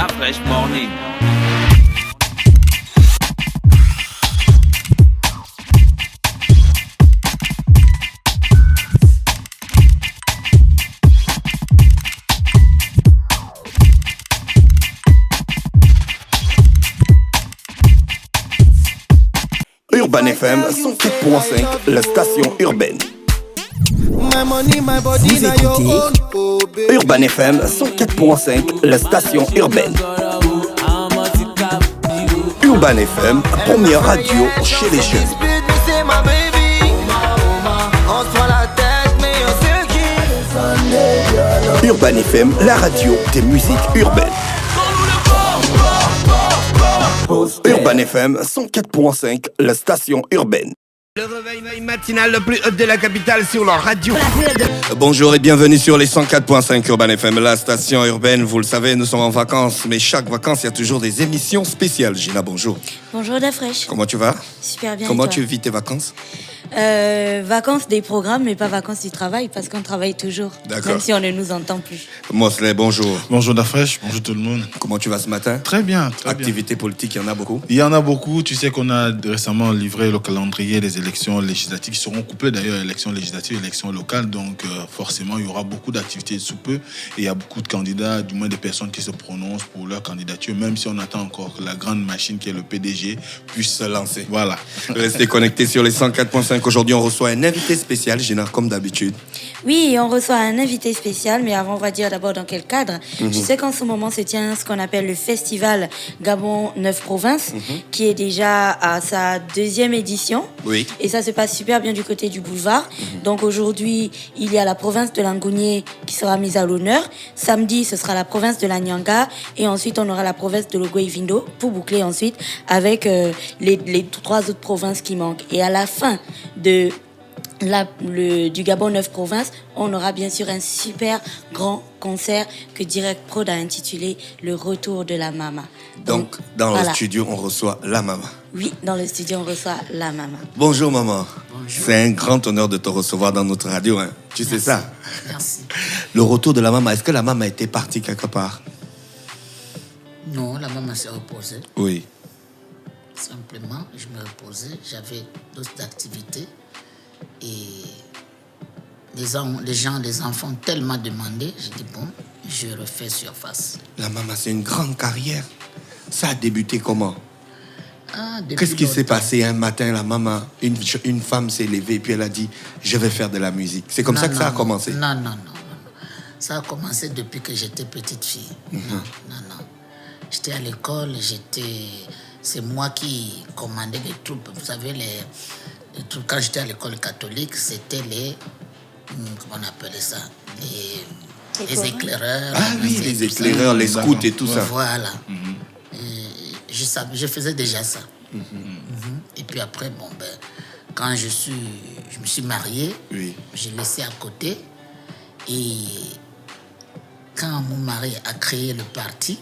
La Fresh Morning. Urban FM 104.5, la station urbaine. Vous écoutez Urban FM 104.5, la station urbaine. Urban FM, première radio chez les jeunes. Urban FM, la radio des musiques urbaines. Urban FM 104.5, la station urbaine. Le réveil matinal le plus haut de la capitale sur leur radio. Bonjour et bienvenue sur les 104.5 Urban FM, la station urbaine. Vous le savez, nous sommes en vacances, mais chaque vacances, il y a toujours des émissions spéciales. Gina, bonjour. Bonjour La Fraîche. Comment tu vas? Super bien. Comment et toi? tu vis tes vacances? Vacances des programmes, mais pas vacances du travail, parce qu'on travaille toujours. D'accord. Même si on ne nous entend plus. Mosley, bonjour. Bonjour Dafresh, bonjour tout le monde. Comment tu vas ce matin? Très bien, très bien. Activité politique, il y en a beaucoup? Il y en a beaucoup. Tu sais qu'on a récemment livré le calendrier des élections législatives qui seront couplées d'ailleurs élections législatives et élections locales. Donc forcément, il y aura beaucoup d'activités sous peu. Et il y a beaucoup de candidats, du moins des personnes qui se prononcent pour leur candidature, même si on attend encore que la grande machine qui est le PDG puisse se lancer. Voilà. Restez connectés sur les 104.5. Aujourd'hui, on reçoit un invité spécial, Gina, comme d'habitude. Oui, on reçoit un invité spécial, mais avant, on va dire d'abord dans quel cadre. Je sais qu'en ce moment se tient ce qu'on appelle le festival Gabon 9 Provinces, qui est déjà à sa 2e édition. Oui. Et ça se passe super bien du côté du boulevard. Donc aujourd'hui, il y a la province de l'Angounié qui sera mise à l'honneur. Samedi, ce sera la province de la Nyanga. Et ensuite, on aura la province de l'Ogoïvindo pour boucler ensuite avec les 3 autres provinces qui manquent. Et à la fin du Gabon 9 Provinces, on aura bien sûr un super grand concert que Direct Prod a intitulé Le Retour de la Mama. Donc, dans voilà. le studio, on reçoit la maman. Oui, dans le studio, on reçoit la Mama. Bonjour maman. Bonjour. C'est un grand honneur de te recevoir dans notre radio. Hein. Tu sais ça? Merci. Le retour de la maman, est-ce que la maman était partie quelque part? Non, la maman s'est reposée. Oui. Simplement, je me reposais. J'avais d'autres activités. Et les enfants tellement demandé. J'ai dit, bon, je refais surface. La maman, c'est une grande carrière. Ça a débuté comment? Depuis Qu'est-ce qui s'est longtemps. passé un matin, la maman, une femme s'est levée et puis elle a dit, je vais faire de la musique. C'est comme ça que ça a commencé? Non. Ça a commencé depuis que j'étais petite fille. Non. J'étais à l'école, c'est moi qui commandais les troupes. Vous savez, les troupes, quand j'étais à l'école catholique, c'était comment on appelait ça? Les éclaireurs. Ah oui, les éclaireurs, les scouts et tout ça. Voilà. Je faisais déjà ça. Et puis après, quand je me suis marié, Oui. j'ai laissé à côté. Et quand mon mari a créé le parti,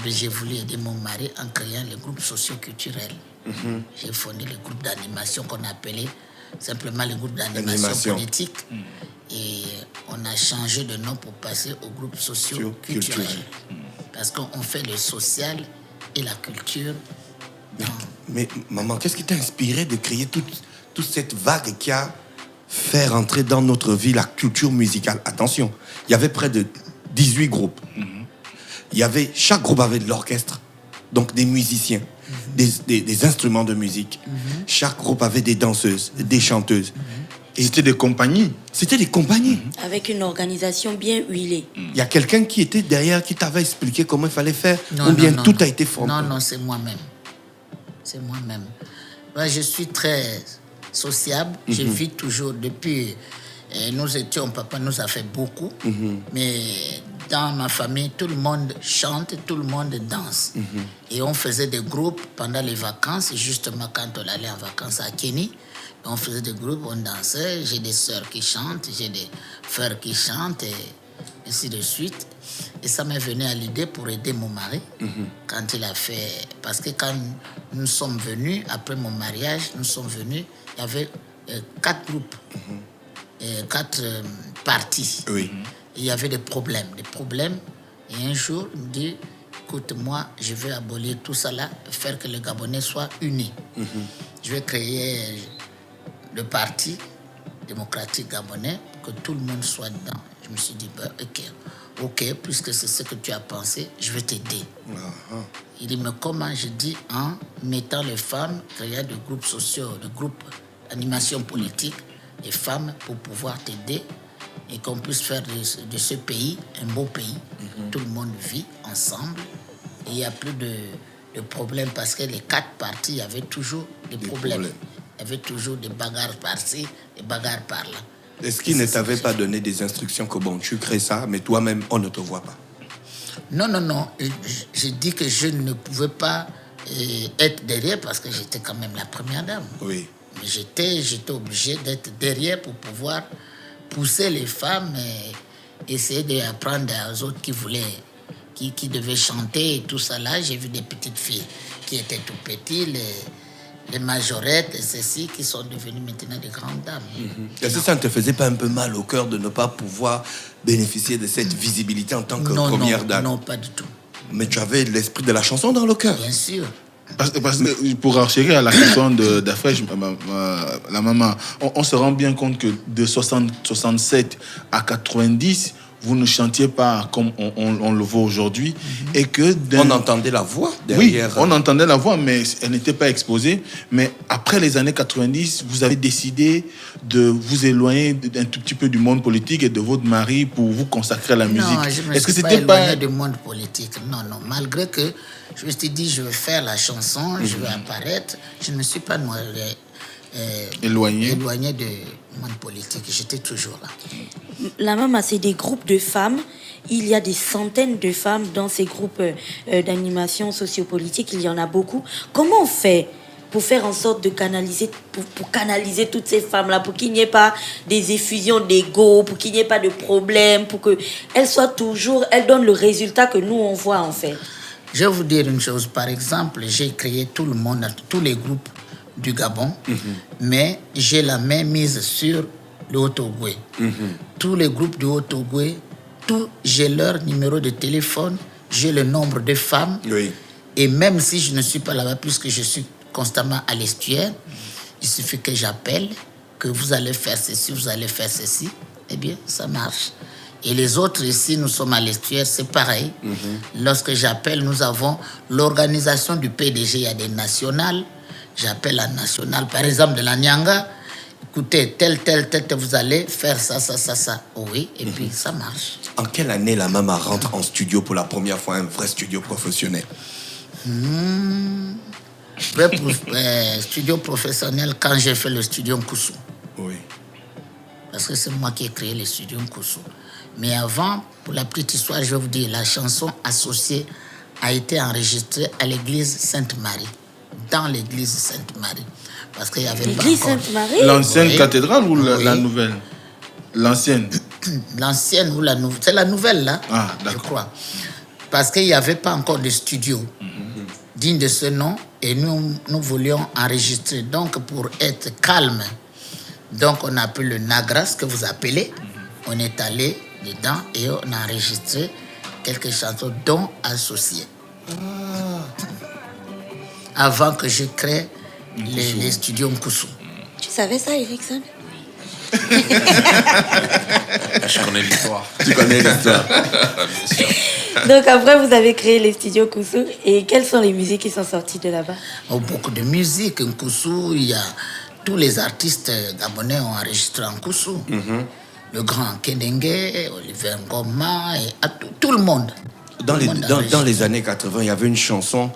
j'ai voulu aider mon mari en créant les groupes socio-culturels. J'ai fondé le groupe d'animation qu'on appelait simplement le groupe d'animation politique. Et on a changé de nom pour passer au groupe socio-culturel. Parce qu'on fait le social et la culture. Mais maman, qu'est-ce qui t'a inspiré de créer toute cette vague qui a fait rentrer dans notre vie la culture musicale? Attention, il y avait près de 18 groupes. Chaque groupe avait de l'orchestre, donc des musiciens, des instruments de musique. Chaque groupe avait des danseuses, des chanteuses. Et c'était des compagnies. C'était des compagnies. Avec une organisation bien huilée. Il y a quelqu'un qui était derrière, qui t'avait expliqué comment il fallait faire, Non, ou bien non, tout non. a été formé? Non, c'est moi-même. C'est moi-même. Moi, je suis très sociable. Je vis toujours depuis... papa nous a fait beaucoup. Mais dans ma famille, tout le monde chante, tout le monde danse. Et on faisait des groupes pendant les vacances. Justement, quand on allait en vacances à Kenny, on faisait des groupes, on dansait. J'ai des sœurs qui chantent, j'ai des frères qui chantent, et ainsi de suite. Et ça m'est venu à l'idée pour aider mon mari quand il a fait... Parce que quand nous sommes venus, après mon mariage, il y avait 4 groupes, 4 parties. Oui. Il y avait des problèmes. Et un jour, il me dit, écoute, moi, je vais abolir tout ça là, faire que les Gabonais soient unis. Je vais créer le parti démocratique gabonais, que tout le monde soit dedans. Je me suis dit, bah, ok, puisque c'est ce que tu as pensé, je vais t'aider. Il dit, mais comment? Je dis, en mettant les femmes, créer des groupes sociaux, des groupes d'animation politique, les femmes pour pouvoir t'aider et qu'on puisse faire de ce pays un beau pays. Tout le monde vit ensemble et il n'y a plus de problèmes parce que les 4 partis, il y avait toujours des problèmes. Il y avait toujours des bagarres par-ci, des bagarres par-là. Est-ce qu'il ne t'avait pas donné des instructions que bon, tu crées ça, mais toi-même, on ne te voit pas? Non. J'ai dit que je ne pouvais pas être derrière parce que j'étais quand même la première dame. Oui. Mais j'étais obligé d'être derrière pour pouvoir pousser les femmes et essayer d'apprendre aux autres qui voulaient, qui devaient chanter et tout ça là. J'ai vu des petites filles qui étaient tout petites, les majorettes et ceci qui sont devenues maintenant des grandes dames. Est-ce que ça ne te faisait pas un peu mal au cœur de ne pas pouvoir bénéficier de cette visibilité en tant que première dame? Non, pas du tout. Mais tu avais l'esprit de la chanson dans le cœur. Bien sûr. Parce que pour enchérir à la question d'Afrèche, la maman, on se rend bien compte que de 67 à 90, vous ne chantiez pas comme on le voit aujourd'hui. Et que on entendait la voix derrière. Oui, on entendait la voix, mais elle n'était pas exposée. Mais après les années 90, vous avez décidé de vous éloigner un tout petit peu du monde politique et de votre mari pour vous consacrer à la musique. Non, je me suis pas éloigné du monde politique. Non. Malgré que je me suis dit, je vais faire la chanson, je vais apparaître. Je ne me suis pas éloigné du monde politique. J'étais toujours là. La maman, c'est des groupes de femmes. Il y a des centaines de femmes dans ces groupes d'animation sociopolitique. Il y en a beaucoup. Comment on fait pour faire en sorte de canaliser, pour canaliser toutes ces femmes-là, pour qu'il n'y ait pas des effusions d'ego, pour qu'il n'y ait pas de problème, pour qu'elles soient toujours, elles donnent le résultat que nous, on voit en fait? Je vais vous dire une chose. Par exemple, j'ai créé tout le monde, tous les groupes du Gabon, mais j'ai la main mise sur le Haut-Ogooué. Tous les groupes du Haut-Ogooué, j'ai leur numéro de téléphone, j'ai le nombre de femmes. Oui. Et même si je ne suis pas là-bas, puisque je suis constamment à l'estuaire, il suffit que j'appelle, que vous allez faire ceci, vous allez faire ceci, eh bien, ça marche. Et les autres ici, nous sommes à l'estuaire, c'est pareil. Lorsque j'appelle, nous avons l'organisation du PDG, il y a des nationales. J'appelle la nationale, par exemple, de la Nyanga. Écoutez, tel, vous allez faire ça. Oui, et puis ça marche. En quelle année la maman rentre en studio pour la première fois, un vrai studio professionnel? Studio professionnel, quand j'ai fait le studio Nkoussou. Oui. Parce que c'est moi qui ai créé le studio Nkoussou. Mais avant, pour la petite histoire, je vais vous dire, la chanson associée a été enregistrée à l'église Sainte-Marie. Dans l'église Sainte-Marie. Parce qu'il y avait l'église Sainte-Marie? L'ancienne cathédrale ou la nouvelle? L'ancienne. L'ancienne ou la nouvelle? C'est la nouvelle, là, je crois. Parce qu'il n'y avait pas encore de studio digne de ce nom. Et nous voulions enregistrer. Donc, pour être calme, donc on a appelé le Nagras, que vous appelez. On est allé dedans et on a enregistré quelques chansons, dont associées. Avant que je crée les studios Nkoussou. Tu savais ça, Erickson? Je connais l'histoire. Tu connais l'histoire. Bien sûr. Donc après, vous avez créé les studios Nkoussou. Et quelles sont les musiques qui sont sorties de là-bas? Beaucoup de musique. Nkoussou, il y a tous les artistes gabonais ont enregistré en Nkoussou. Le grand Kendengue, Olivier Ngoma, et tout le monde. Dans les années 80, il y avait une chanson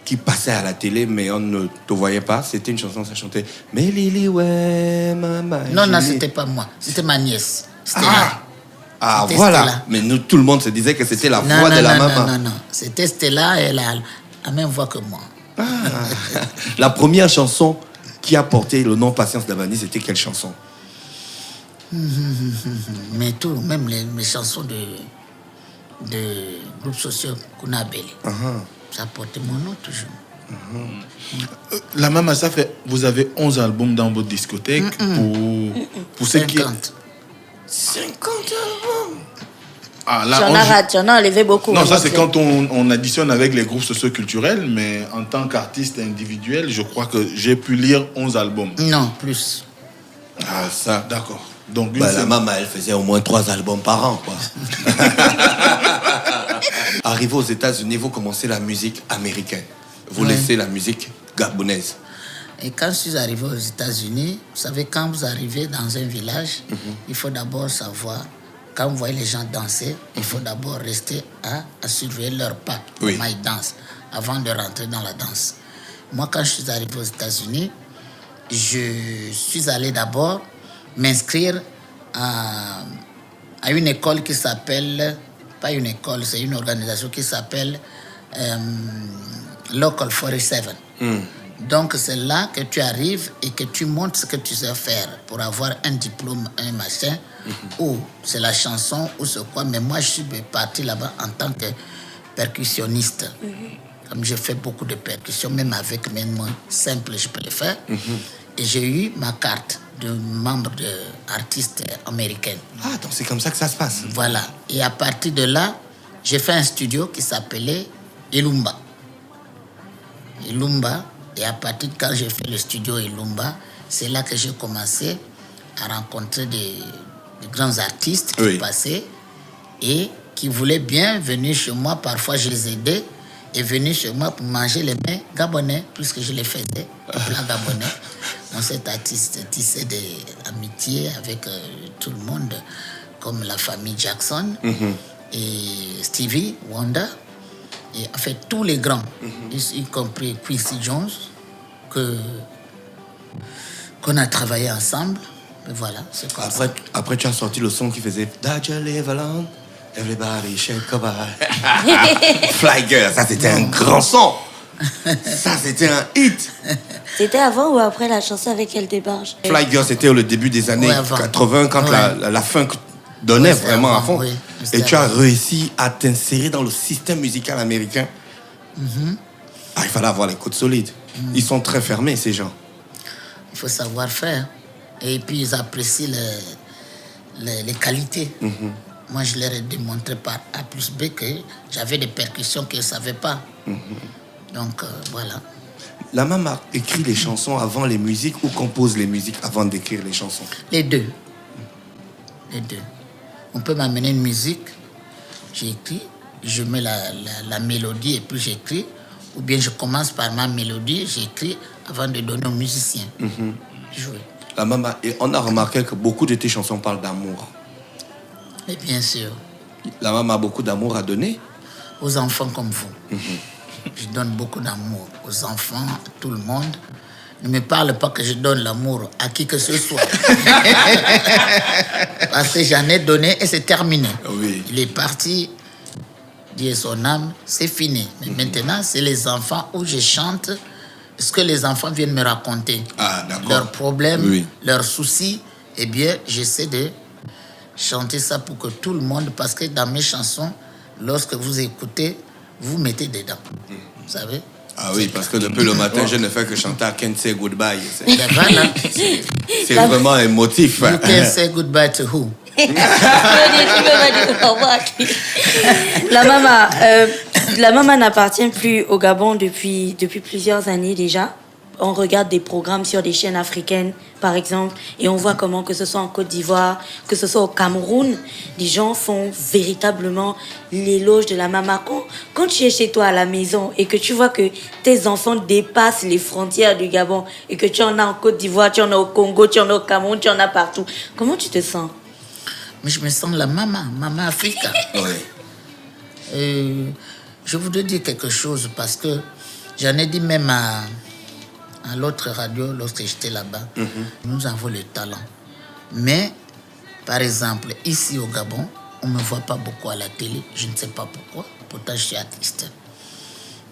qui passait à la télé, mais on ne te voyait pas. C'était une chanson, ça chantait « Mais Lili, ouais, maman... » Non, c'était pas moi. C'était ma nièce. Stella. C'était voilà. Stella. Mais nous, tout le monde se disait que c'était la voix de la maman. Non. C'était Stella, elle a la même voix que moi. La première chanson qui a porté le nom Patience Dabani, c'était quelle chanson? Mais tout, même les chansons de groupes sociaux qu'on a appelés. Ça portait mon nom toujours. La maman, ça fait... Vous avez 11 albums dans votre discothèque. Pour ceux 50. Qui... 50 albums. Ah, là, Tu en as enlevé beaucoup. Non, ça c'est quand on additionne avec les groupes socioculturels, mais en tant qu'artiste individuel, je crois que j'ai pu lire 11 albums. Non, plus. Ah, ça. D'accord. Donc, La maman, elle faisait au moins 3 albums par an, quoi. Arrivé aux États-Unis, vous commencez la musique américaine. Vous laissez la musique gabonaise. Et quand je suis arrivé aux États-Unis, vous savez, quand vous arrivez dans un village, il faut d'abord savoir, quand vous voyez les gens danser, il faut d'abord rester à surveiller leurs pas, comment ils dansent, avant de rentrer dans la danse. Moi, quand je suis arrivé aux États-Unis, je suis allé d'abord m'inscrire à une école qui s'appelle, pas une école, c'est une organisation qui s'appelle Local 47. Donc c'est là que tu arrives et que tu montres ce que tu sais faire pour avoir un diplôme, un machin, ou c'est la chanson, ou c'est quoi. Mais moi je suis parti là-bas en tant que percussionniste. Comme je fais beaucoup de percussions, même avec mes mains simples, je peux le faire. Et j'ai eu ma carte de membre d'artiste américaine. Ah, donc c'est comme ça que ça se passe. Voilà. Et à partir de là, j'ai fait un studio qui s'appelait Ilumba. Et à partir de quand j'ai fait le studio Ilumba, c'est là que j'ai commencé à rencontrer des grands artistes qui passaient et qui voulaient bien venir chez moi. Parfois, je les aidais et venir chez moi pour manger les mets gabonais, puisque je les faisais, les plats gabonais. On s'est tissé des amitiés avec tout le monde, comme la famille Jackson et Stevie Wonder. Et en fait, tous les grands, y compris Quincy Jones, qu'on a travaillé ensemble. Et voilà, c'est comme ça. Après, tu as sorti le son qui faisait Dodger Live Alone, Everybody Shake a Bye. Fly Girl, ça c'était un grand son. Ça c'était un hit. C'était avant ou après la chanson avec Elle Débarge? Fly Girl, c'était au début des années 80, quand la funk donnait vraiment à fond. Et tu as réussi à t'insérer dans le système musical américain. Ah, il fallait avoir les côtes solides. Ils sont très fermés, ces gens. Il faut savoir faire. Et puis, ils apprécient les qualités. Moi, je leur ai démontré par A plus B que j'avais des percussions qu'ils ne savaient pas. Donc, voilà. La maman écrit les chansons avant les musiques ou compose les musiques avant d'écrire les chansons? Les deux. Les deux. On peut m'amener une musique, j'écris, je mets la mélodie et puis j'écris. Ou bien je commence par ma mélodie, j'écris avant de donner au musicien. Jouer. La maman, et on a remarqué que beaucoup de tes chansons parlent d'amour. Et bien sûr. La maman a beaucoup d'amour à donner? Aux enfants comme vous. Je donne beaucoup d'amour aux enfants, à tout le monde. Ne me parle pas que je donne l'amour à qui que ce soit. Parce que j'en ai donné et c'est terminé. Il est parti, Dieu son âme, c'est fini. Mais maintenant, c'est les enfants où je chante ce que les enfants viennent me raconter. Leurs problèmes, leurs soucis. Eh bien, j'essaie de chanter ça pour que tout le monde, parce que dans mes chansons, lorsque vous écoutez, vous mettez dedans. Vous savez? Ah oui, parce que depuis le matin, je ne fais que chanter I Can't Say Goodbye. Voilà. C'est vraiment émotif. You can say goodbye to who? La maman n'appartient plus au Gabon depuis plusieurs années déjà. On regarde des programmes sur des chaînes africaines, par exemple, et on voit comment, que ce soit en Côte d'Ivoire, que ce soit au Cameroun, les gens font véritablement l'éloge de la maman. Quand tu es chez toi à la maison et que tu vois que tes enfants dépassent les frontières du Gabon et que tu en as en Côte d'Ivoire, tu en as au Congo, tu en as au Cameroun, tu en as partout, comment tu te sens? Mais je me sens la maman Africa. Je voudrais dire quelque chose parce que j'en ai dit même à l'autre radio lorsque j'étais là-bas. Nous avons le talent. Mais, par exemple, ici au Gabon, on ne me voit pas beaucoup à la télé. Je ne sais pas pourquoi. Pourtant, je suis artiste.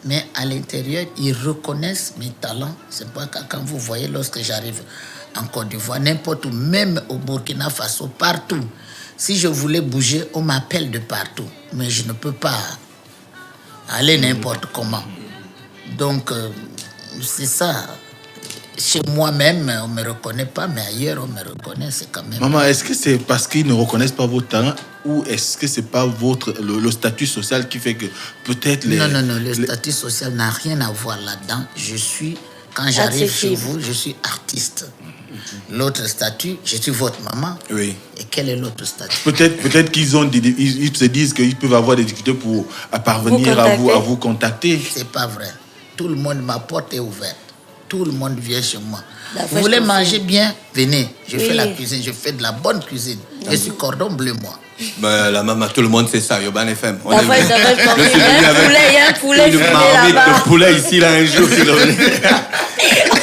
Mais à l'intérieur, ils reconnaissent mes talents. C'est pas quand vous voyez, lorsque j'arrive en Côte d'Ivoire, n'importe où, même au Burkina Faso, partout. Si je voulais bouger, on m'appelle de partout. Mais je ne peux pas aller n'importe comment. Donc, c'est ça. Chez moi-même, on ne me reconnaît pas, mais ailleurs, on me reconnaît, c'est quand même... Maman, est-ce que c'est parce qu'ils ne reconnaissent pas vos talents ou est-ce que c'est pas le statut social qui fait que peut-être les... Non, le statut social n'a rien à voir là-dedans. Quand j'arrive chez vous, je suis artiste. L'autre statut, je suis votre maman. Oui. Et quel est l'autre statut? Peut-être qu'ils ils se disent qu'ils peuvent avoir des difficultés pour parvenir à vous contacter. C'est pas vrai. Tout le monde, ma porte est ouverte. Tout le monde vient chez moi. Vous voulez manger bien? Venez. Je fais la cuisine. Je fais de la bonne cuisine. Je suis cordon bleu, moi. Ben, la maman, tout le monde sait ça, Yoban FM. La fois, ils avaient porté un poulet Une filé marmite là-bas. de poulet ici, là, un jour.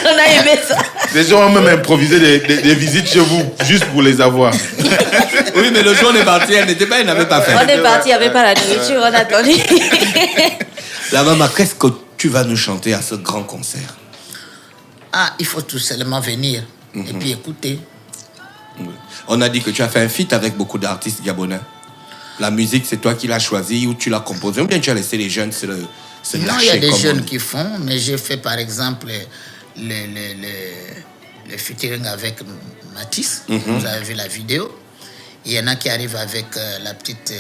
On a aimé ça. Les gens ont même improvisé des visites chez vous, juste pour les avoir. Oui, mais le jour on est parti, elle n'avait pas fait. On est parti, il n'y avait pas la nourriture, on attendait. La maman, qu'est-ce que tu vas nous chanter à ce grand concert? Ah, il faut tout seulement venir et puis écouter. Oui. On a dit que tu as fait un feat avec beaucoup d'artistes gabonais. La musique, c'est toi qui l'as choisi ou tu l'as composée ou bien tu as laissé les jeunes se lâcher? Non, il y a des jeunes qui font, mais j'ai fait par exemple le featuring avec Matisse. Vous avez vu la vidéo. Il y en a qui arrivent avec la petite,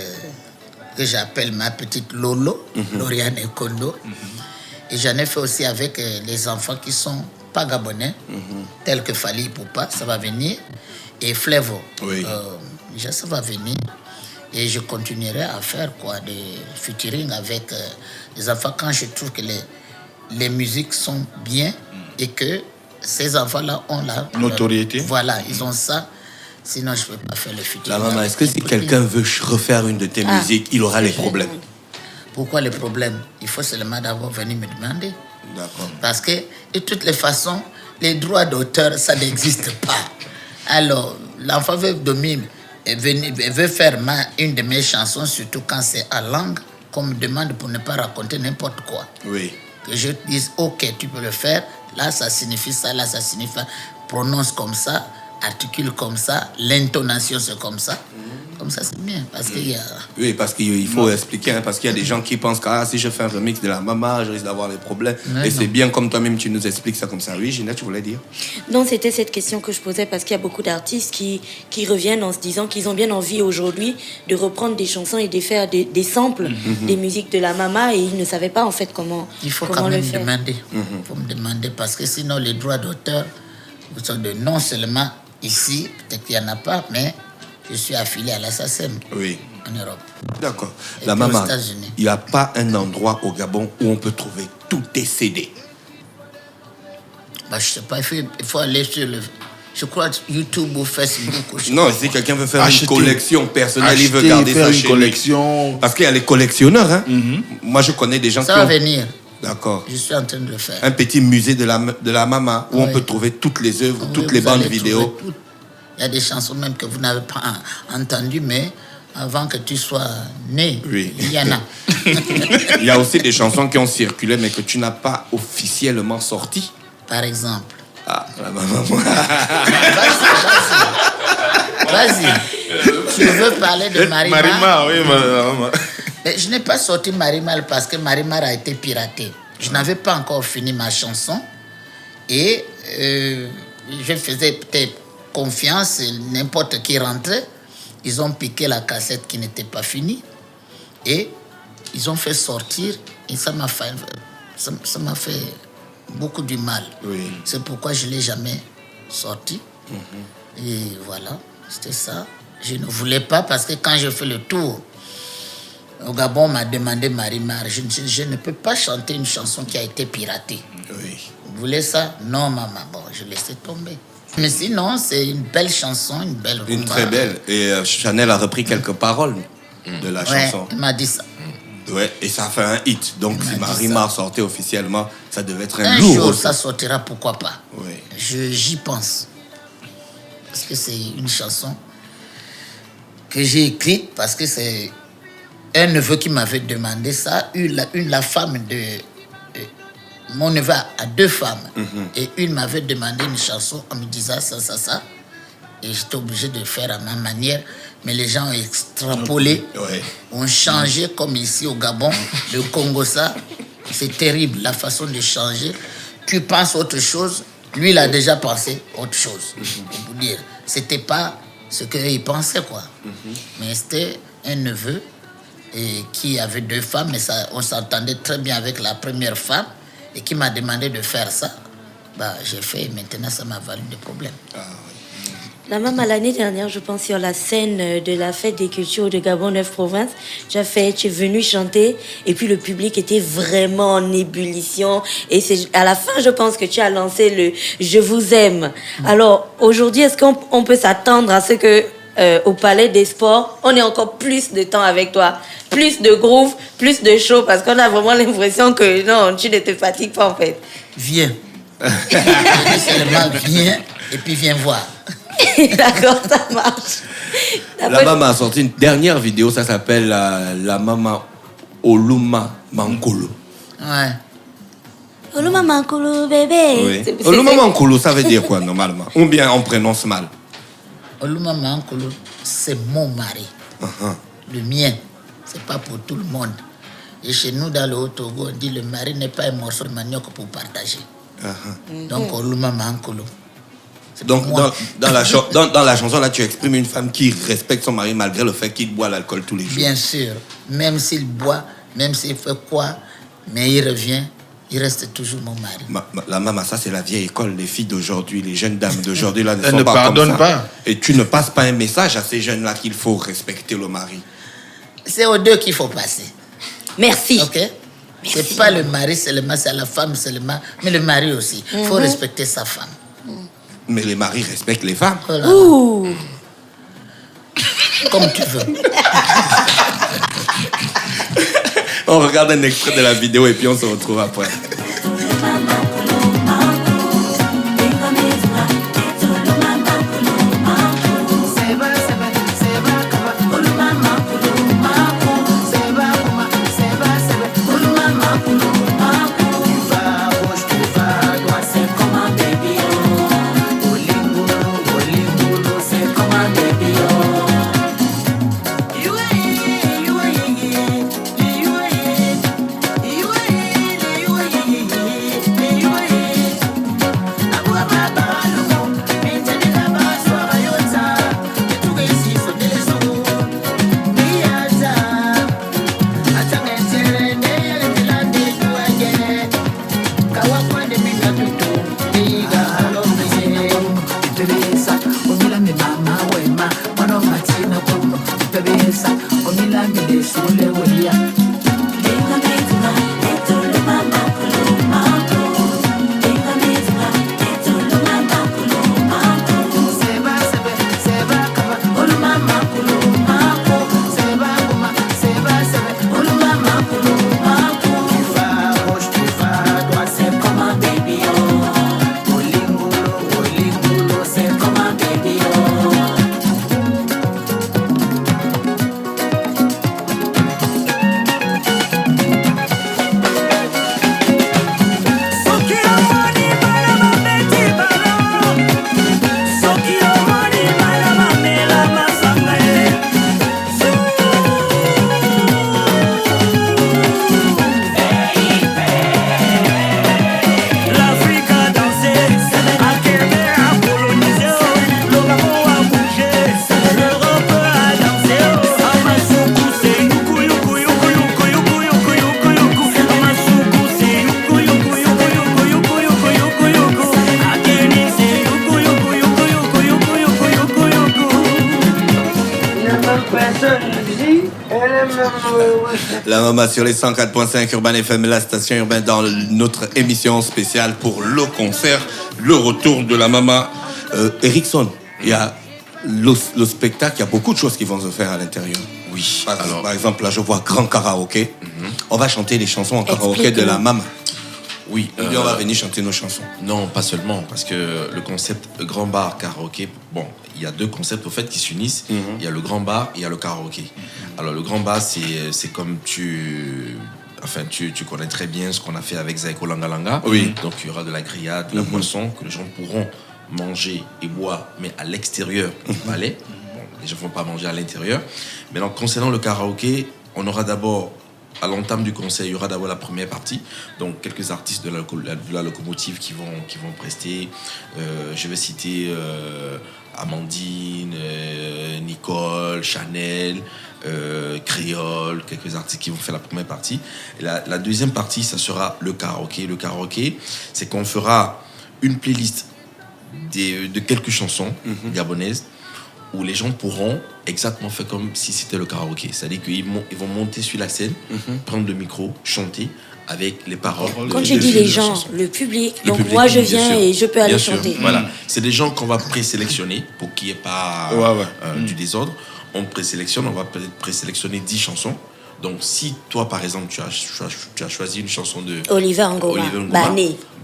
que j'appelle ma petite Lolo, Lauriane et Kondo. Et j'en ai fait aussi avec les enfants qui sont pas gabonais, tels que Fali Poupa, ça va venir, et Flevo. Oui. Ça va venir. Et je continuerai à faire des featuring avec les enfants quand je trouve que les musiques sont bien et que ces enfants-là ont la notoriété. Voilà, ils ont ça. Sinon, je ne peux pas faire le featuring. La maman, est-ce que si quelqu'un veut refaire une de tes musiques, il aura les problèmes? Pourquoi les problèmes? Il faut seulement d'abord venir me demander. D'accord. Parce que, de toutes les façons, les droits d'auteur, ça n'existe pas. Alors, l'enfant veut dominer, veut faire une de mes chansons, surtout quand c'est en langue, qu'on me demande pour ne pas raconter n'importe quoi. Oui. Que je dise, ok, tu peux le faire, là ça signifie ça, là ça signifie ça, prononce comme ça, articule comme ça, l'intonation c'est comme ça. Comme ça c'est bien, parce qu'il y a... Oui, parce qu'il faut expliquer, parce qu'il y a des gens qui pensent que si je fais un remix de la maman, je risque d'avoir des problèmes. Mais c'est bien comme toi-même tu nous expliques ça comme ça. Oui, Ginette, tu voulais dire? Non, c'était cette question que je posais parce qu'il y a beaucoup d'artistes qui reviennent en se disant qu'ils ont bien envie aujourd'hui de reprendre des chansons et de faire des samples des musiques de la maman et ils ne savaient pas en fait comment Il faut comment quand même le faire. demander. Il faut me demander parce que sinon les droits d'auteur sont de non seulement ici, peut-être qu'il n'y en a pas, mais je suis affilié à la SACEM Oui. en Europe. D'accord. Et La puis aux maman, États-Unis. il n'y a pas un endroit au Gabon où on peut trouver tous tes CD. Je ne sais pas, il faut aller sur je crois YouTube ou Facebook. Non, si quelqu'un veut faire Acheter. une collection personnelle, il veut garder faire ça une chez lui. collection. Parce qu'il y a les collectionneurs. Hein. Moi, je connais des gens Ça qui va ont... venir. D'accord. Je suis en train de le faire. Un petit musée de la maman où on Oui. peut trouver toutes les œuvres, Oui, toutes les vous bandes allez vidéo. trouver tout. Il y a des chansons même que vous n'avez pas entendues, mais avant que tu sois né, Oui. il y en a. Il y a aussi des chansons qui ont circulé mais que tu n'as pas officiellement sorties. Par exemple. Ah, la maman. Vas-y. Tu veux parler de Marimar? Marima, oui, maman. Mais je n'ai pas sorti Marimar parce que Marimar a été piraté. Je n'avais pas encore fini ma chanson et je faisais peut-être confiance, n'importe qui rentrait. Ils ont piqué la cassette qui n'était pas finie et ils ont fait sortir et ça m'a fait beaucoup du mal. Oui. C'est pourquoi je ne l'ai jamais sorti. Et voilà, c'était ça. Je ne voulais pas parce que quand je fais le tour, au Gabon, on m'a demandé Marimar. Je ne peux pas chanter une chanson qui a été piratée. Oui. Vous voulez ça? Non, maman. Bon, je laissais tomber. Mais sinon, c'est une belle chanson, une belle rumba. Une très belle. Et Chanel a repris quelques paroles de la Ouais, chanson. il m'a dit ça. Ouais, et ça fait un hit. Donc, Il si m'a dit Marimar sortait officiellement, ça devait être un Un lourd. jour, aussi. ça sortira, pourquoi pas. Oui. J'y pense. Parce que c'est une chanson que j'ai écrite parce que c'est un neveu qui m'avait demandé ça. La femme de... Mon neveu a deux femmes. Et une m'avait demandé une chanson en me disant ça. Et j'étais obligé de faire à ma manière. Mais les gens ont extrapolé, Ouais. ont changé comme ici au Gabon, le Congo, ça. C'est terrible la façon de changer. Tu penses autre chose, lui il a déjà pensé autre chose. Pour vous dire, c'était pas ce qu'il pensait quoi. Mais c'était un neveu et qui avait 2 femmes, mais on s'entendait très bien avec la première femme et qui m'a demandé de faire ça. J'ai fait et maintenant ça m'a valu des problèmes. La maman, l'année dernière, je pense, sur la scène de la fête des cultures de Gabon 9 provinces, tu es venu chanter et puis le public était vraiment en ébullition. Et c'est à la fin, je pense que tu as lancé le « Je vous aime ». Alors, aujourd'hui, est-ce qu'on peut s'attendre à ce que au Palais des Sports, on ait encore plus de temps avec toi, plus de groove, plus de show, parce qu'on a vraiment l'impression que non, tu ne te fatigues pas en fait. Viens. Seulement viens et puis viens voir. D'accord, ça marche. La maman a sorti une dernière vidéo, ça s'appelle la maman Oluma Mankolo. Ouais. Oluma Mankolo, bébé. Oui. Oluma Mankolo, ça veut dire quoi normalement? Ou bien on prononce mal? Oluma Mankolo, c'est mon mari. Le mien, c'est pas pour tout le monde. Et chez nous, dans le Haut-Togo, on dit le mari n'est pas un morceau de manioc pour partager. Donc, Oluma Mankolo. Donc, dans la chanson, là, tu exprimes une femme qui respecte son mari malgré le fait qu'il boit l'alcool tous les jours. Bien sûr. Même s'il boit, même s'il fait quoi, mais il revient, il reste toujours mon mari. La maman, ça, c'est la vieille école. Les filles d'aujourd'hui, les jeunes dames d'aujourd'hui, là, Elles ne pardonnent pas. Et tu ne passes pas un message à ces jeunes-là qu'il faut respecter le mari. C'est aux deux qu'il faut passer. Merci. OK? C'est pas le mari seulement, c'est la femme seulement, mais le mari aussi. Il faut respecter sa femme. Mais les maris respectent les femmes. Oh là là. Ouh. Comme tu veux. On regarde un extrait de la vidéo et puis on se retrouve après. La maman sur les 104.5 Urban FM, la station urbaine, dans notre émission spéciale pour le concert, le retour de la maman. Erickson, il y a le spectacle, il y a beaucoup de choses qui vont se faire à l'intérieur. Oui. Par exemple, là, je vois grand karaoké. On va chanter les chansons en karaoké de la maman. Oui. Et on va venir chanter nos chansons. Non, pas seulement, parce que le concept grand bar karaoké, bon, il y a deux concepts au fait qui s'unissent. Il y a le grand bar et il y a le karaoké. Alors le grand bar, c'est comme tu connais très bien ce qu'on a fait avec Zaiko Langa Langa. Oui. Donc il y aura de la grillade, de la boisson que les gens pourront manger et boire, mais à l'extérieur du palais. Bon, les gens ne vont pas manger à l'intérieur. Maintenant, concernant le karaoké, on aura d'abord, à l'entame du concert, il y aura d'abord la première partie. Donc, quelques artistes de la locomotive qui vont prester. Je vais citer Amandine, Nicole, Chanel, Créole, quelques artistes qui vont faire la première partie. Et la deuxième partie, ça sera le karaoké. Le karaoké, c'est qu'on fera une playlist de quelques chansons gabonaises où les gens pourront exactement faire comme si c'était le karaoké. C'est-à-dire qu'ils vont monter sur la scène, prendre le micro, chanter avec les paroles. Quand tu dis les gens, le public, donc moi je viens et je peux aller chanter. Voilà, c'est des gens qu'on va présélectionner pour qu'il n'y ait pas du désordre. On présélectionne, on va peut-être présélectionner 10 chansons. Donc si toi par exemple tu as choisi une chanson de Oliver Ngoma,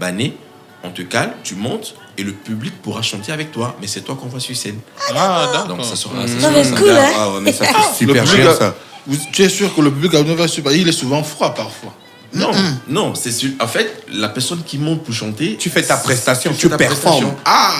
Bané, on te cale, tu montes et le public pourra chanter avec toi, mais c'est toi qu'on voit sur scène. D'accord. Donc ça sera cool, hein? Mais ça fait super cher ça. Tu es sûr que le public va super. Il est souvent froid parfois. Non, c'est sûr. En fait, la personne qui monte pour chanter, Tu fais ta prestation, tu ta performes.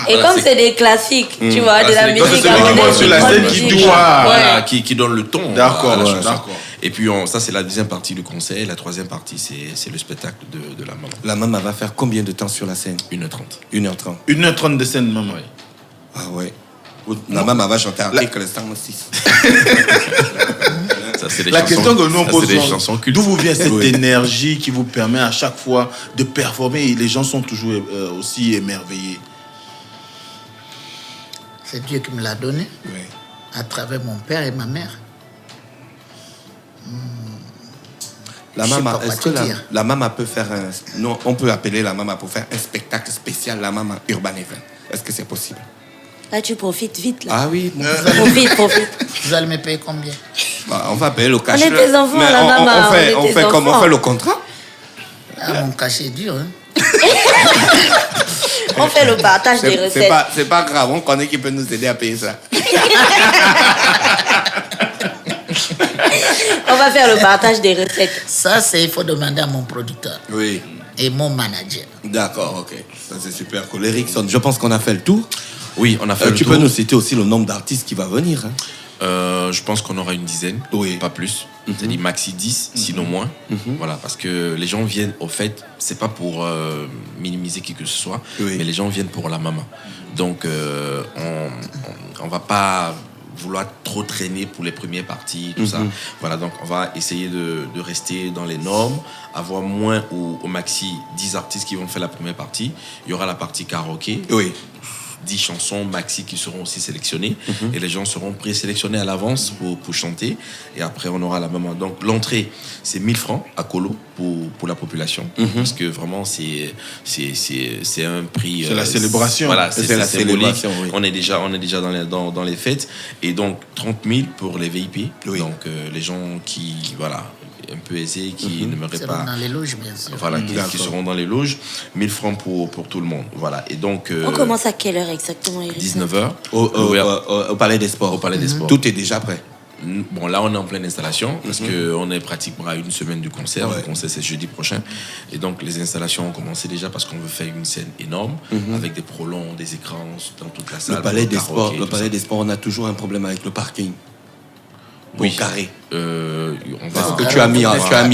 Et voilà, comme c'est des classiques, tu vois, de la c'est musique celui qui monte sur la scène qui doit. voilà, qui donne le ton D'accord, à la ouais, chanson. d'accord. Et puis ça c'est la deuxième partie du concert. La troisième partie c'est le spectacle de la maman. La maman va faire combien de temps sur la scène? 1h30. 1h30. 1h30 de scène, maman. Oui. Ah ouais. La maman va chanter avec le 106. Ça, c'est des La chansons, question que nous on ça, pose, c'est des chansons cultes. d'où vous vient cette énergie qui vous permet à chaque fois de performer et les gens sont toujours aussi émerveillés? C'est Dieu qui me l'a donné, à travers mon père et ma mère. La Je sais maman, pas quoi est-ce que te dire. la maman peut faire un... Non, on peut appeler la maman pour faire un spectacle spécial, la maman Urban Event. Est-ce que c'est possible? Là, tu profites vite, là. Ah oui. Profite. Vous allez me payer combien? On va payer le cachet. On est tes enfants, Mais la maman. on fait comme on fait le contrat. Ah, mon cachet est dur, hein? On fait le partage des recettes. C'est pas grave, on connaît qui peut nous aider à payer ça. On va faire le partage des recettes. Ça, il faut demander à mon producteur Oui. et mon manager. D'accord, ok. Ça c'est super cool. Erickson, je pense qu'on a fait le tour. Oui, on a fait le Tu tour. peux nous citer aussi le nombre d'artistes qui va venir, hein? Je pense qu'on aura une dizaine, pas plus. C'est-à-dire maxi 10, sinon moins. Voilà, parce que les gens viennent, au fait, c'est pas pour minimiser qui que ce soit, mais les gens viennent pour la maman. Donc, on va pas vouloir trop traîner pour les premières parties, tout ça. Voilà, donc on va essayer de rester dans les normes, avoir moins au maxi 10 artistes qui vont faire la première partie. Il y aura la partie karaoké. 10 chansons maxi qui seront aussi sélectionnées et les gens seront présélectionnés à l'avance pour chanter et après on aura la maman. Donc l'entrée c'est 1000 francs à Colo pour la population parce que vraiment c'est un prix. C'est la célébration. Voilà, c'est la célébration. Oui. On est déjà dans les fêtes et donc 30 000 pour les VIP. Donc les gens qui un peu aisés qui n'aimeraient pas dans les loges, bien sûr. voilà, qui seront dans les loges, 1000 francs pour tout le monde. Voilà. Et donc, On commence à quelle heure exactement, Eric? 19h. Au Palais des Sports. Au Palais des Sports. Tout est déjà prêt. Bon, là, on est en pleine installation parce qu'on est pratiquement à une semaine du concert. Le concert, c'est jeudi prochain. Et donc, les installations ont commencé déjà parce qu'on veut faire une scène énorme avec des prolongs, des écrans dans toute la salle. Le Palais des Sports, on a toujours un problème avec le parking. Oui. Carré. Parce que tu as mis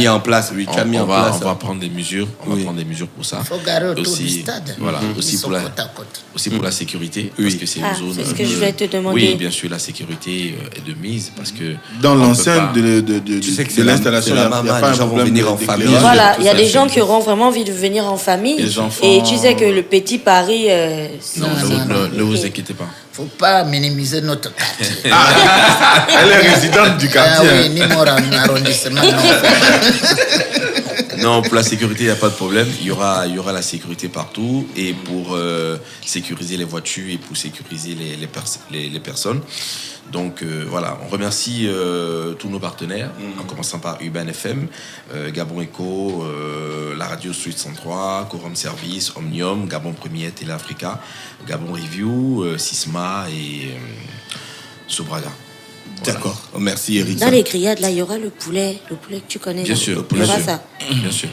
en place. Oui, tu as mis en place. On va prendre des mesures. On va prendre des mesures pour ça. Il faut garer autour du stade. Voilà. Aussi pour côte à côte. aussi pour la sécurité, parce que c'est une zone. C'est ce que je voulais te demander. Oui, bien sûr, la sécurité est de mise parce que dans l'enceinte de l'installation, les gens vont venir en famille. Voilà, il y a des gens qui auront vraiment envie de venir en famille. Et tu sais que le petit Paris. Ne vous inquiétez pas. Faut pas minimiser notre quartier. Elle est résidente du quartier. Ah oui, ni mon arrondissement. Non, pour la sécurité, il n'y a pas de problème. Il y aura la sécurité partout. Et pour sécuriser les voitures et pour sécuriser les personnes. Donc voilà, on remercie tous nos partenaires, en commençant par Urban FM, Gabon Echo, la radio Suite 103, Quorum Service, Omnium, Gabon Premier, Télé Africa, Gabon Review, Sisma et Sobraga. Voilà. D'accord, merci Eric. Dans les grillades, là, il y aura le poulet que tu connais. Bien sûr, il y aura ça. Bien sûr.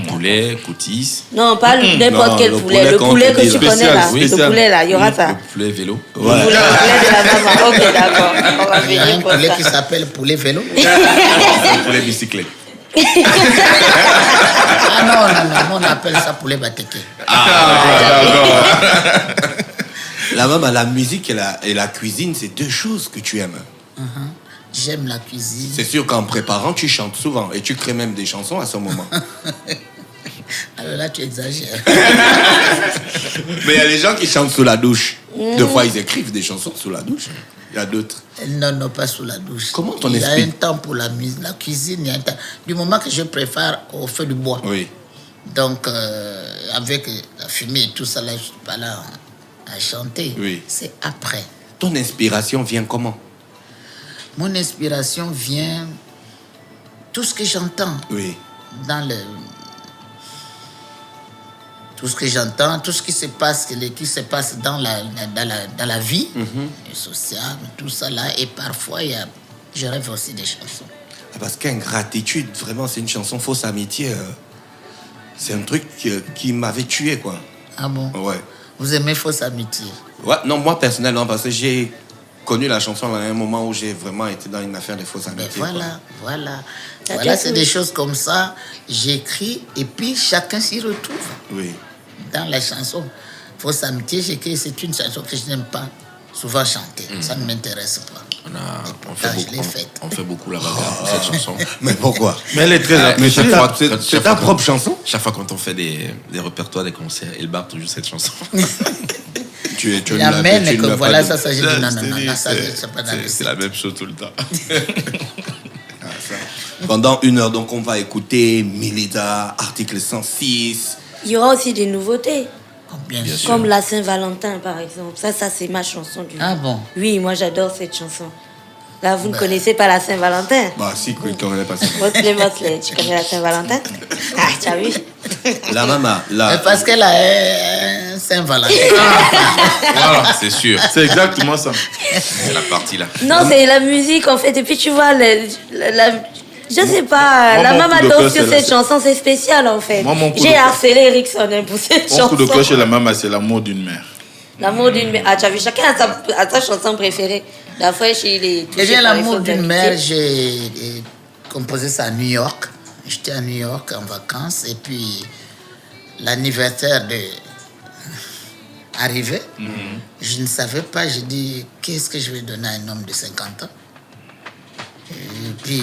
Poulet, coutis. Non, pas n'importe quel poulet. Le poulet que tu connais là. Oui, le poulet là, il y aura ça. Le poulet vélo. Le poulet de la maman. Ok, d'accord. On va Il y a un venir pour poulet ça. qui s'appelle poulet vélo. Le poulet bicyclette. Ah non, on appelle ça poulet bateke. La maman, la musique et la cuisine, c'est deux choses que tu aimes. J'aime la cuisine. C'est sûr qu'en préparant, tu chantes souvent et tu crées même des chansons à ce moment. Alors là, tu exagères. Mais il y a les gens qui chantent sous la douche. Deux fois, ils écrivent des chansons sous la douche. Il y a d'autres. Non, pas sous la douche. Comment ton Il y a esprit un temps pour la cuisine, il y a un temps. Du moment que je préfère au feu du bois. Oui. Donc, avec la fumée et tout ça, là, je ne suis pas là à chanter. Oui. C'est après. Ton inspiration vient comment? Mon inspiration vient... Tout ce que j'entends Oui. dans le... Tout ce que j'entends, tout ce qui se passe dans la vie, le social, tout ça là. Et parfois, je rêve aussi des chansons. Parce qu'ingratitude, vraiment, c'est une chanson fausse amitié. C'est un truc qui m'avait tué, quoi. Ah bon? Ouais. Vous aimez Fausse Amitié? Ouais, non, moi, personnellement, parce que j'ai connu la chanson à un moment où j'ai vraiment été dans une affaire de fausse amitié. Voilà, c'est des choses comme ça. J'écris et puis chacun s'y retrouve. Oui. Dans la chanson Fausse Amitié, j'écris, c'est une chanson que je n'aime pas souvent chanter. Ça ne m'intéresse pas. On fait beaucoup la bagarre pour cette chanson. Mais pourquoi? Mais elle est très appréciée. C'est ta propre chanson? Chaque fois quand on fait des répertoires, des concerts, il barre toujours cette chanson. Il amène que voilà, ça, j'ai dit non, ça, c'est pas dans le C'est la même chose tout le temps. Pendant 1 heure, donc, on va écouter Milida, article 106. Il y aura aussi des nouveautés. Bien sûr. Comme la Saint-Valentin, par exemple. Ça c'est ma chanson du Ah bon? Oui, moi j'adore cette chanson. Là, vous ne connaissez pas la Saint-Valentin? Bah, si, tu ne connais pas ça. Mosley, tu connais la Saint-Valentin? Ah, tu as vu? La maman, là. Parce qu'elle a un Saint-Valentin. Voilà, c'est sûr. C'est exactement ça. C'est la partie là. Non, c'est la musique en fait. Et puis tu vois, je sais pas, Moi, la mon maman coup de danse cœur, sur c'est cette chanson, c'est spécial en fait. Moi, mon coup J'ai de- harcelé Erickson pour cette Mon chanson. coup de cœur chez la maman, c'est l'amour d'une mère. L'amour d'une mère. Ah, tu as vu, chacun a sa chanson préférée. La fois, il est touché Eh bien, par les l'amour fautes d'une d'amitié. mère, j'ai composé ça à New York. J'étais à New York en vacances et puis l'anniversaire arrivait. Je ne savais pas, j'ai dit, qu'est-ce que je vais donner à un homme de 50 ans? Et puis,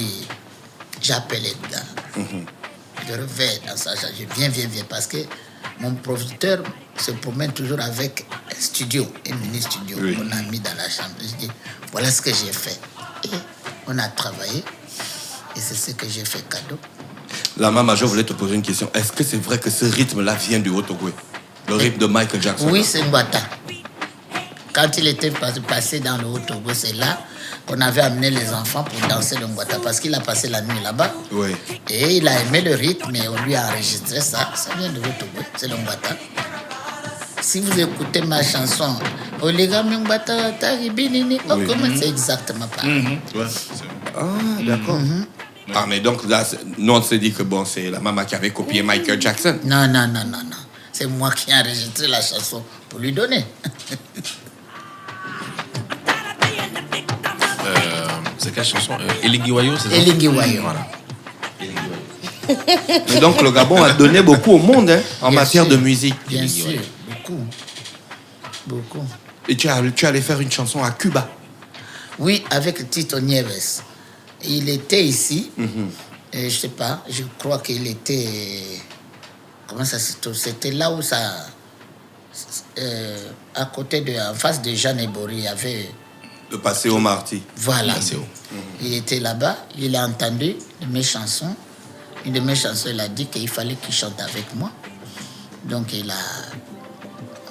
j'appelle Edgar. Je reviens dans sa chambre, je viens, parce que mon producteur se promène toujours avec un studio, un mini-studio qu'on a mis dans la chambre. Je dis, voilà ce que j'ai fait. Et on a travaillé, et c'est ce que j'ai fait cadeau. La maman, je voulais te poser une question. Est-ce que c'est vrai que ce rythme-là vient du Haut-Togo? Le rythme de Michael Jackson? Oui, c'est Ngwata. Quand il était passé dans le Haut-Togo, c'est là qu'on avait amené les enfants pour danser le Ngwata, parce qu'il a passé la nuit là-bas. Oui. Et il a aimé le rythme et on lui a enregistré ça. Ça vient de Haut-Togo, c'est le Ngwata. Si vous écoutez ma chanson, Oligami Ngwata, Taribinini, c'est exactement pareil. Ouais, Ah, d'accord. Ah, mais donc là, nous, on s'est dit que bon, c'est la maman qui avait copié Michael Jackson. Non. C'est moi qui ai enregistré la chanson pour lui donner. C'est quelle chanson? Elingiwayo, c'est ça? Elingiwayo. Voilà. Et donc, le Gabon a donné beaucoup au monde en Bien matière sûr. de musique. Bien sûr, beaucoup. Et tu allais faire une chanson à Cuba. Oui, avec Tito Nieves. Il était ici. Et je sais pas, je crois qu'il était... Comment ça se trouve? C'était là où ça... à côté en face de Jeanne Ebori, il y avait... Le passé au Marty. Voilà. Passeo. Il était là-bas, il a entendu mes chansons. Une de mes chansons, il a dit qu'il fallait qu'il chante avec moi. Donc il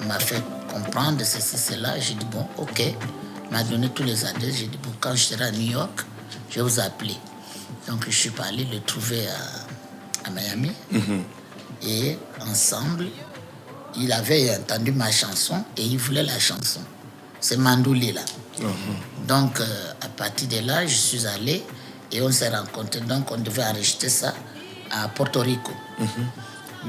m'a fait comprendre ceci, cela. J'ai dit bon, ok. Il m'a donné tous les adresses. J'ai dit bon, quand je serai à New York, je vais vous appeler. Donc je suis pas allé le trouver à Miami. Et ensemble, il avait entendu ma chanson et il voulait la chanson. C'est Mandouli là. Donc à partir de là, je suis allé et on s'est rencontrés. Donc on devait enregistrer ça à Porto Rico.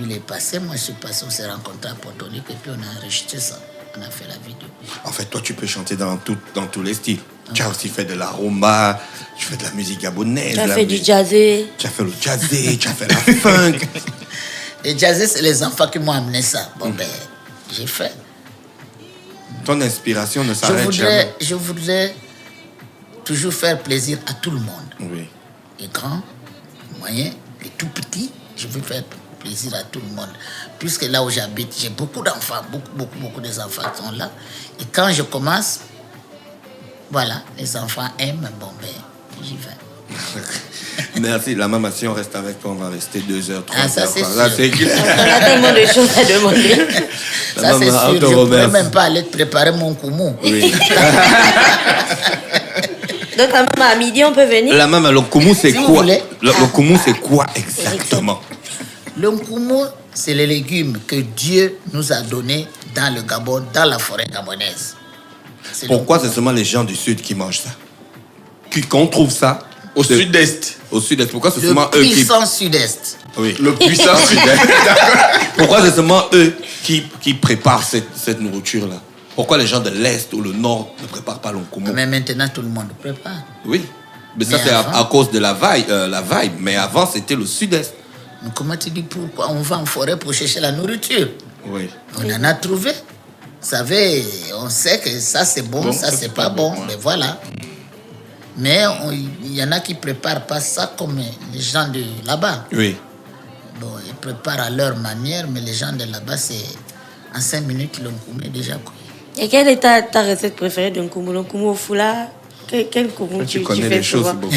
Il est passé, moi je suis passé, on s'est rencontrés à Porto Rico et puis on a enregistré ça. On a fait la vidéo. En fait, toi, tu peux chanter dans tous les styles. Tu as aussi fait de la rumba, tu fais de la musique gabonaise. Tu as fait du jazzé. Tu as fait le jazzé, tu as fait la funk. Et jazzé, c'est les enfants qui m'ont amené ça. Bon, ben, j'ai fait. Ton inspiration ne s'arrête jamais. Je voudrais toujours faire plaisir à tout le monde. Oui. Les grands, les moyens, les tout petits, je veux faire plaisir à tout le monde. Puisque là où j'habite, j'ai beaucoup d'enfants, beaucoup des enfants qui sont là. Et quand je commence, voilà, les enfants aiment, bon ben, j'y vais. Merci. La maman, si on reste avec toi, on va rester 2 heures, 3 Ah, ça, heures. c'est Là, sûr. c'est clair. On a tellement de choses à demander. Ça, c'est maman, on sûr. te Je ne pourrais remercie. même pas aller te préparer mon koumou. Oui. Donc, à maman, à midi, on peut venir. La maman, le koumou, c'est Si vous quoi? voulez. Le koumou, c'est quoi exactement? Le koumou, c'est les légumes que Dieu nous a donnés dans le Gabon, dans la forêt gabonaise. C'est le Pourquoi c'est seulement les gens du sud qui mangent ça? Qu'on trouve ça Au sud-est. Au sud-est. Pourquoi c'est Le seulement eux qui... puissant sud-est. Oui. Le puissant sud-est. Pourquoi c'est seulement eux qui préparent cette nourriture-là? Pourquoi les gens de l'Est ou le Nord ne préparent pas le koumou? Mais maintenant, tout le monde le prépare. Oui. Mais ça, Mais c'est avant- à cause de la vibe. Mais avant, c'était le sud-est. Mais comment tu dis pourquoi on va en forêt pour chercher la nourriture? Oui. On en a trouvé. Vous savez, on sait que ça c'est bon, ça c'est pas bon. ouais. Mais voilà. Mais il y en a qui préparent pas ça comme les gens de là-bas. Oui. Bon, ils préparent à leur manière, mais les gens de là-bas, c'est en 5 minutes, le koumou est déjà cuit. Et quelle est ta recette préférée d'un koumou? Le koumou au foulard? Quel koumou Tu tu connais fais les choses souvent? beaucoup.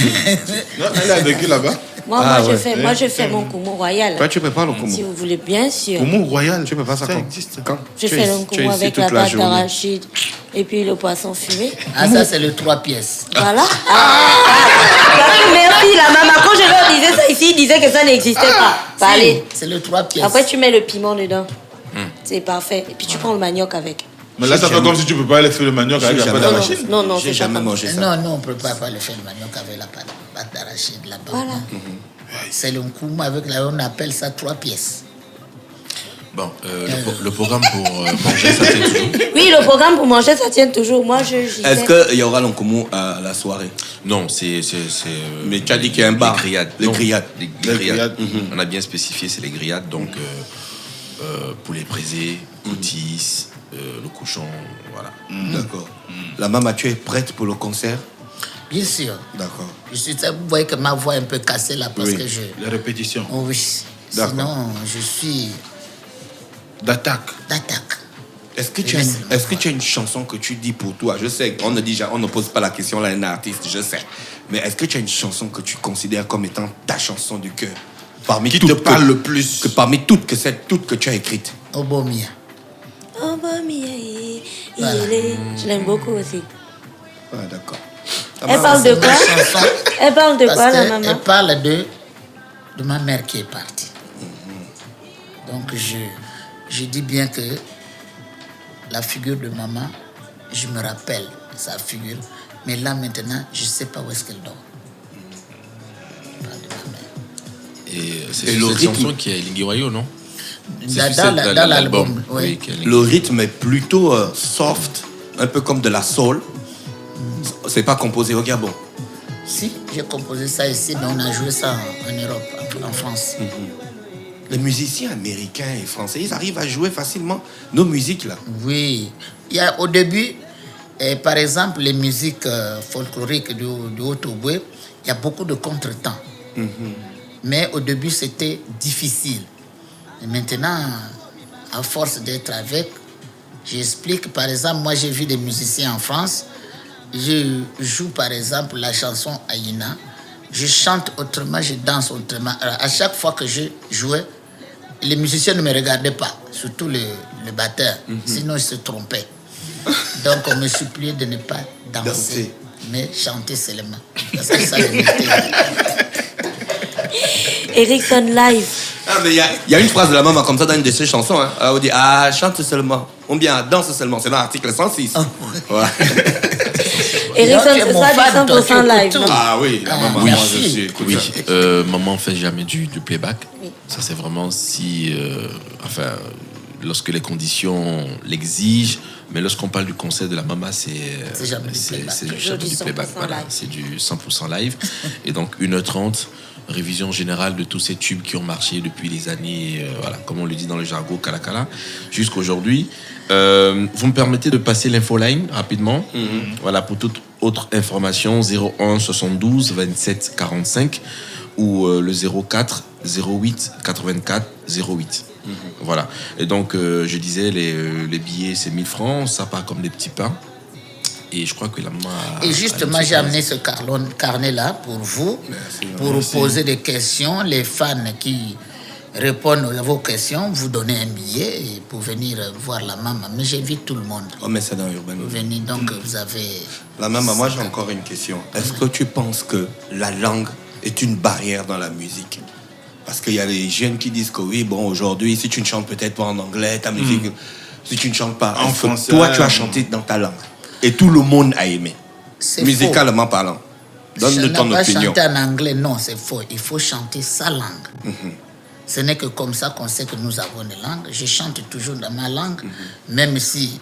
Non, elle a vécu là-bas. Moi, ouais. je fais mon koumou royal. Toi, tu prépares le Si koumou. vous voulez, bien sûr. Koumou royal. Tu prépares ça quand? existe. Quand? Je Tu fais es- le tu es koumou ici avec toute la la pâte journée. d'arachide et puis le poisson fumé. Ah, ça c'est le 3 pièces. Voilà. Parce que merci, la maman. Quand je leur disais ça ici, ils disaient que ça n'existait pas. Ça allait. C'est le 3 pièces. Après, tu mets le piment dedans. C'est parfait. Et puis, tu prends le manioc avec. Mais là, ça fait comme si tu peux pas aller faire le manioc avec la jamais- pâte d'arachide. Non, non, J'ai c'est jamais pas mangé ça. Non, non, on ne peut pas le faire le manioc avec la pâte d'arachide là-bas. Voilà. C'est le koumou avec on appelle ça 3 pièces. Bon, le programme pour manger, ça tient toujours. Oui, le programme pour manger, ça tient toujours. Moi, j'y Est-ce vais. qu'il y aura le koumou à la soirée? Non, c'est. Mais tu as dit qu'il y a un bar. Les grillades. Les Non, grillades. Les Les grillades. grillades. On a bien spécifié, c'est les grillades. Donc, poulet braisé, coutis, le cochon, voilà. D'accord. La maman, tu es prête pour le concert? Bien sûr. D'accord. Vous voyez que ma voix est un peu cassée là parce Oui. que je... Les répétitions. Oh oui. D'accord. Sinon, je suis D'attaque. d'attaque. Est-ce que, tu as une chanson que tu dis pour toi? Je sais, on ne pose pas la question là à un artiste, je sais. Mais est-ce que tu as une chanson que tu considères comme étant ta chanson du cœur? Parmi Qui toutes te parle le plus? Parmi toutes que tu as écrites. Obomia. Oh, bah, Voilà. je l'aime beaucoup aussi. Ah, d'accord. Elle parle de quoi? Ma chanson. Elle parle de Parce quoi, la que maman? elle parle de ma mère qui est partie. Donc je dis bien que la figure de maman, je me rappelle sa figure, mais là maintenant, je ne sais pas où est-ce qu'elle dort. Je parle de ma mère. Et c'est Et sur le cette rythme. chanson qui est Lingui Wayo, non? C'est Dans, sur cette- dans l'album, oui. Oui, qui est Lingui. Le rythme est plutôt soft, un peu comme de la soul. C'est pas composé au Gabon. Si, j'ai composé ça ici, mais on a joué ça en Europe, en France. Les musiciens américains et français, ils arrivent à jouer facilement nos musiques là. Oui. Il y a, au début, par exemple, les musiques folkloriques du Haut-Ogooué, il y a beaucoup de contretemps. Mais au début, c'était difficile. Et maintenant, à force d'être avec, j'explique, par exemple, moi j'ai vu des musiciens en France, je joue par exemple la chanson Aïna, je chante autrement, je danse autrement. Alors, à chaque fois que je jouais, les musiciens ne me regardaient pas, surtout le batteur, sinon ils se trompaient. Donc on me suppliait de ne pas danser, Danser. mais chanter seulement. Parce que ça le mettait. Erickson Live. Ah, mais il y a une phrase de la maman comme ça dans une de ses chansons. Hein. Elle dit chante seulement, ou bien danse seulement. C'est dans l'article 106. Ouais. Erickson, tu es ce mon sera fan, du toi, tu 100% écoutes live. tout. non? Ah oui, la maman, oui. moi je suis. écoute Oui, ça. maman fait jamais du playback. Ça, c'est vraiment si. Enfin, lorsque les conditions l'exigent. Mais lorsqu'on parle du concert de la maman, c'est jamais du playback. c'est Toujours jamais du du playback. 100% Voilà, live. c'est du 100% live. Et donc, 1h30, révision générale de tous ces tubes qui ont marché depuis les années, voilà, comme on le dit dans le jargon, Kalakala, jusqu'à aujourd'hui. Vous me permettez de passer l'infoline rapidement. Voilà, pour toute autre information, 01 72 27 45 ou le 04 08 84 08. Voilà. Et donc, je disais, les billets, c'est 1000 francs, ça part comme des petits pains. Et je crois que la maman Et justement, j'ai amené ce carnet-là pour vous, pour vous poser des questions. Les fans qui répondent à vos questions, vous donnez un billet pour venir voir la maman. Mais j'invite tout le monde. On met ça dans Urban. Venez, donc vous avez... La maman, moi j'ai encore une question. Est-ce que tu penses que la langue est une barrière dans la musique? Parce qu'il y a des jeunes qui disent que oui, bon, aujourd'hui, si tu ne chantes peut-être pas en anglais, ta musique, si tu ne chantes pas En est-ce que français, toi, tu as chanté dans ta langue. Et tout le monde a aimé, C'est musicalement parlant. Donne-nous ton pas opinion. chanter en anglais, non, c'est faux. Il faut chanter sa langue. Ce n'est que comme ça qu'on sait que nous avons des langues. Je chante toujours dans ma langue, même si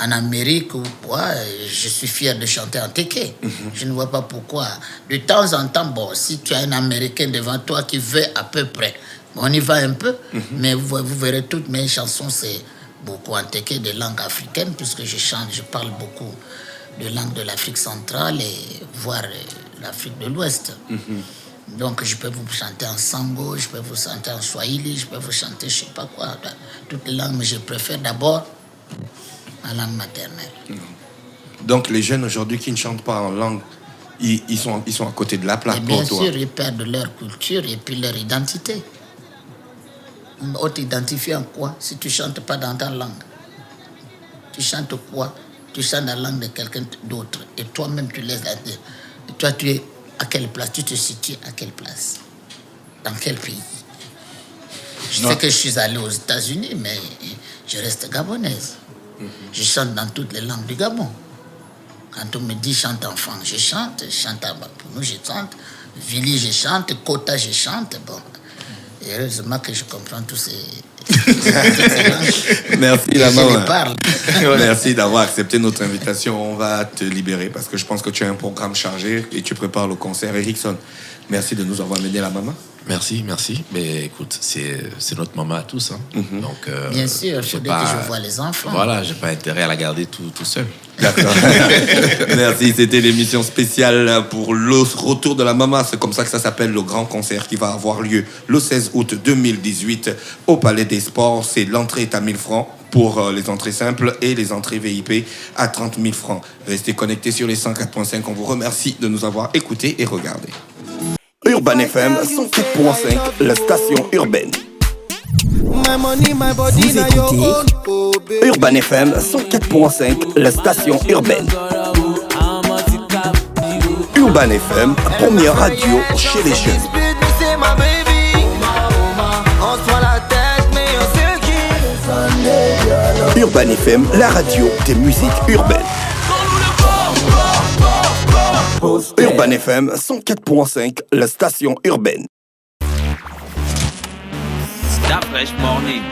en Amérique ou quoi, je suis fier de chanter en teke. Je ne vois pas pourquoi. De temps en temps, bon, si tu as un Américain devant toi qui veut à peu près, on y va un peu, mais vous verrez toutes mes chansons, c'est beaucoup en teke de langue africaine, puisque je chante, je parle beaucoup de langue de l'Afrique centrale et voire l'Afrique de l'Ouest. Donc je peux vous chanter en sango, je peux vous chanter en swahili, je peux vous chanter je sais pas quoi, toutes les langues, mais je préfère d'abord ma langue maternelle. Donc les jeunes aujourd'hui qui ne chantent pas en langue, ils sont à côté de la plaque Et bien pour toi. sûr, ils perdent leur culture et puis leur identité. On t'identifie en quoi si tu ne chantes pas dans ta langue? Tu chantes quoi? Tu chantes la langue de quelqu'un d'autre. Et toi-même, tu laisses la dire. Et toi, tu es à quelle place? Tu te situes à quelle place? Dans quel pays? Je sais que je suis allé aux États-Unis, mais je reste gabonaise. Je chante dans toutes les langues du Gabon. Quand on me dit chante enfant, je chante. Chante pour nous, je chante. Vili, je chante. Kota, je chante. Bon. Et heureusement que je comprends tous ces langues. Merci la Je maman. les parle. Merci d'avoir accepté notre invitation. On va te libérer parce que je pense que tu as un programme chargé et tu prépares le concert. Erickson, merci de nous avoir amené la maman. Merci. Mais écoute, c'est notre maman à tous. Hein. Donc, Bien sûr, il j'ai faudrait que je voie les enfants. Voilà, j'ai pas intérêt à la garder tout seul. D'accord. Merci. C'était l'émission spéciale pour le retour de la maman. C'est comme ça que ça s'appelle, le grand concert qui va avoir lieu le 16 août 2018 au Palais des Sports. C'est l'entrée est à 1000 francs pour les entrées simples et les entrées VIP à 30 000 francs. Restez connectés sur les 104.5. On vous remercie de nous avoir écoutés et regardés. Urban FM 104.5, la station urbaine. Vous écoutez Urban FM 104.5, la station urbaine. Urban FM, première radio chez les jeunes. Urban FM, la radio des musiques urbaines. Urban FM 104.5, la station urbaine. Stop Fresh Morning.